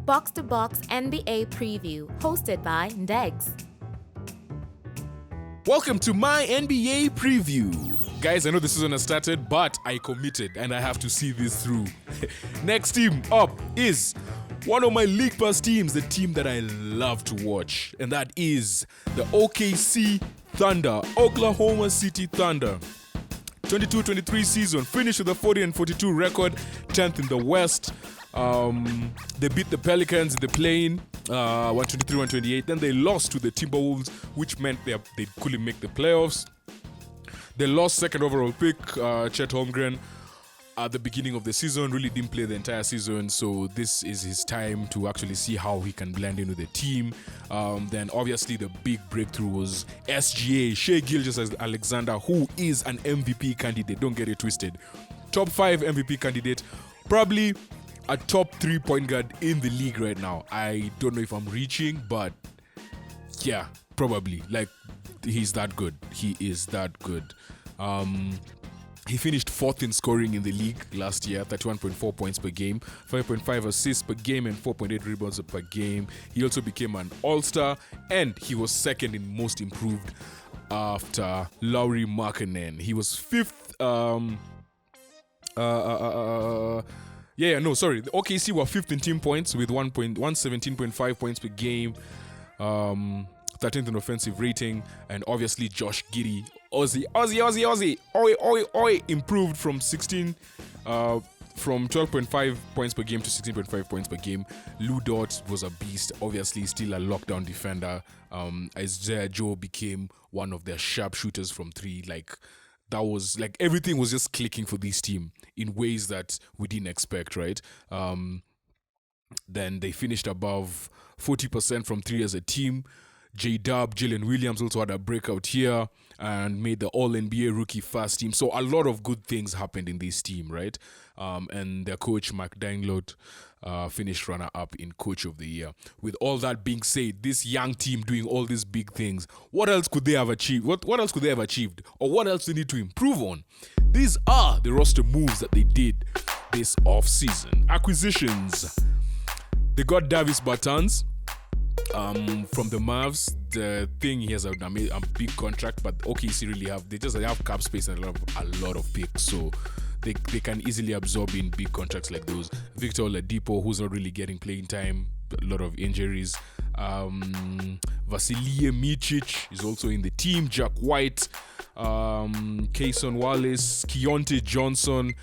Box to Box NBA Preview, hosted by Ndegz. Welcome to my NBA Preview. Guys, I know the season has started, but I committed and I have to see this through. Next team up is one of my League Pass teams, the team that I love to watch, and that is the OKC Thunder, Oklahoma City Thunder. 22-23 season, finished with a 40-42 record, 10th in the West. They beat the Pelicans in the play-in, 123-128. Then they lost to the Timberwolves, which meant they couldn't make the playoffs. They lost second overall pick, Chet Holmgren, at the beginning of the season. Really didn't play the entire season, so this is his time to actually see how he can blend in with the team. Then obviously the big breakthrough was SGA, Shai Gilgeous-Alexander, who is an MVP candidate. Don't get it twisted. Top 5 MVP candidate, probably a top 3 point guard in the league right now. I don't know if I'm reaching, but yeah, probably. Like, he's that good. He is that good. He finished 4th in scoring in the league last year, 31.4 points per game, 5.5 assists per game, and 4.8 rebounds per game. He also became an All-Star, and he was 2nd in most improved after Lauri Markkanen. He was 5th. The OKC were 5th in team points with 117.5 points per game. 13th in offensive rating, and obviously Josh Giddey, Aussie, improved from 12.5 points per game to 16.5 points per game. Lou Dort was a beast, obviously still a lockdown defender. Isaiah Joe became one of their sharpshooters from 3. That was everything was just clicking for this team in ways that we didn't expect, right? Then they finished above 40% from 3 as a team. J-Dub, Jalen Williams also had a breakout here and made the All-NBA rookie first team. So a lot of good things happened in this team, right? And their coach, Mark Daigneault, finished runner-up in Coach of the Year. With all that being said, this young team doing all these big things, what else could they have achieved? What else could they have achieved? Or what else do they need to improve on? These are the roster moves that they did this off-season. Acquisitions. They got Davis Bertans from the Mavs. The thing, he has a big contract, but OKC really have cap space and a lot of picks, so they can easily absorb in big contracts like those. Victor Oladipo, who's not really getting playing time, a lot of injuries. Vasilije Micic is also in the team. Jack White, Kayson Wallace, Keontae Johnson,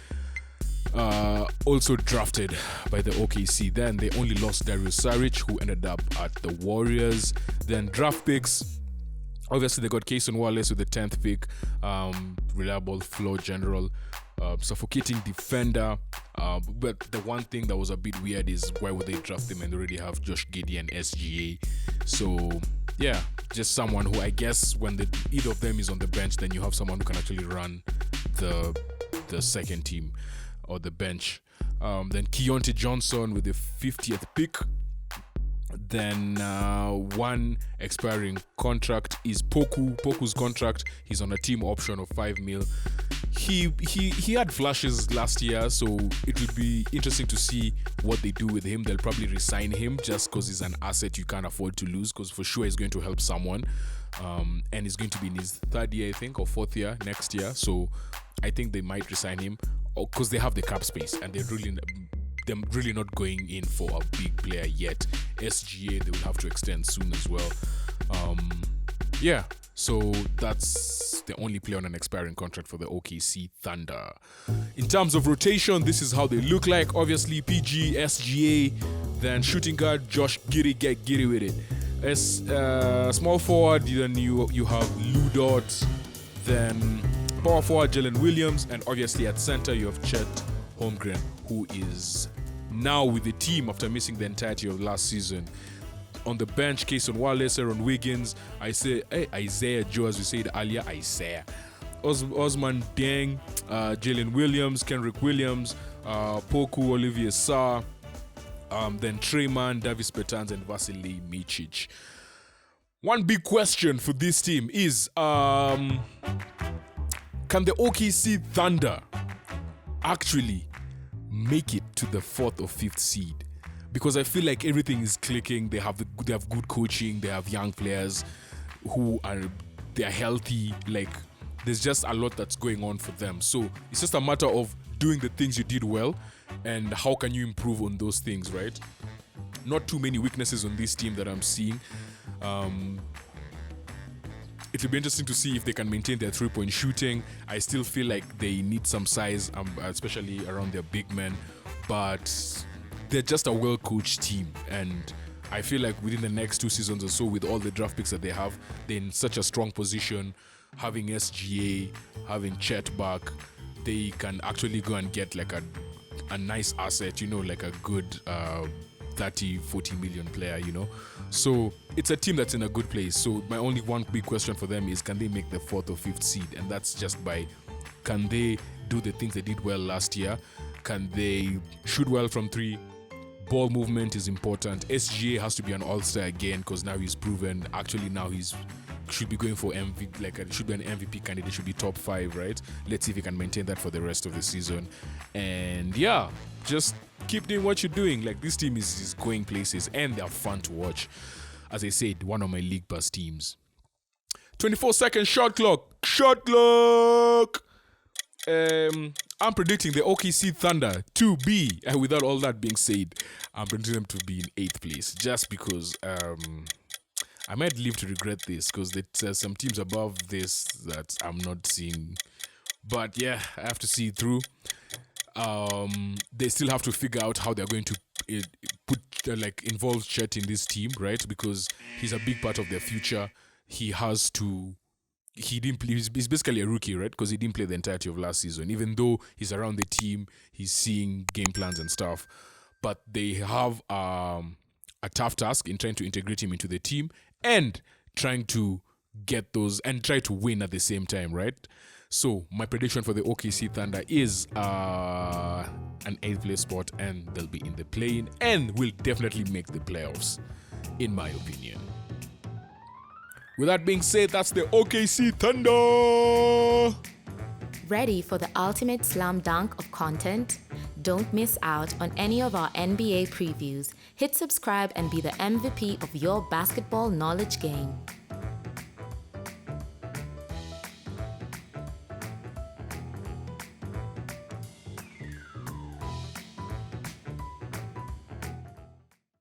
also drafted by the OKC. Then they only lost Darius Saric, who ended up at the Warriors. Then draft picks. Obviously, they got Kayson Wallace with the 10th pick. Reliable floor general. Suffocating defender. But the one thing that was a bit weird is why would they draft him and they already have Josh Giddey and SGA? So, yeah, just someone who I guess when either of them is on the bench, then you have someone who can actually run the second team or the bench. Then Keontae Johnson with the 50th pick. Then one expiring contract is Poku's contract. He's on a team option of $5 million. He had flashes last year, so it will be interesting to see what they do with him. They'll probably resign him just because he's an asset you can't afford to lose, because for sure he's going to help someone. And he's going to be in his 3rd year, I think, or 4th year next year. So I think they might resign him because they have the cap space and they're really not going in for a big player yet. SGA, they will have to extend soon as well. So that's the only player on an expiring contract for the OKC Thunder. In terms of rotation, this is how they look like. Obviously, PG, SGA, then shooting guard, Josh Giddey, get giddy with it. As small forward, then you have Lou Dort, then power forward, Jalen Williams, and obviously at center, you have Chet Holmgren, who is now with the team after missing the entirety of last season. On the bench, Kayson Wallace, Aaron Wiggins, Isaiah Joe, as we said earlier, Osman Deng, Jalen Williams, Kenrick Williams, Poku, Olivier Sarr, then Treyman, Davis Bertans, and Vasilije Micic. One big question for this team is, can the OKC Thunder actually make it to the 4th or 5th seed? because I feel like everything is clicking. They have good coaching. They have young players they're healthy. Like, there's just a lot that's going on for them. So it's just a matter of doing the things you did well and how can you improve on those things, right? Not too many weaknesses on this team that I'm seeing. It'll be interesting to see if they can maintain their 3-point shooting. I still feel like they need some size, especially around their big men. But they're just a well-coached team. And I feel like within the next 2 seasons or so, with all the draft picks that they have, they're in such a strong position. Having SGA, having Chet back, they can actually go and get like a nice asset, like a good 30-40 million player, So it's a team that's in a good place. So my only one big question for them is, can they make the 4th or 5th seed? And that's just by, can they do the things they did well last year? Can they shoot well from 3? Ball movement is important. SGA has to be an all-star again because now he's proven. Actually, now should be going for MVP, should be an MVP candidate, should be top 5, right? Let's see if he can maintain that for the rest of the season. And yeah, just keep doing what you're doing. Like, this team is going places and they're fun to watch. As I said, one of my league pass teams. 24-second shot clock. I'm predicting the OKC Thunder to be, and without all that being said, I'm predicting them to be in 8th place, just because I might live to regret this, because there's some teams above this that I'm not seeing. But yeah, I have to see it through. They still have to figure out how they're going to involve Chet in this team, right? Because he's a big part of their future. He didn't play. He's basically a rookie, right? Because he didn't play the entirety of last season. Even though he's around the team, he's seeing game plans and stuff. But they have a tough task in trying to integrate him into the team and trying to get those and try to win at the same time, right? So my prediction for the OKC Thunder is an 8th place spot, and they'll be in the play-in and will definitely make the playoffs, in my opinion. With that being said, that's the OKC Thunder! Ready for the ultimate slam dunk of content? Don't miss out on any of our NBA previews. Hit subscribe and be the MVP of your basketball knowledge game.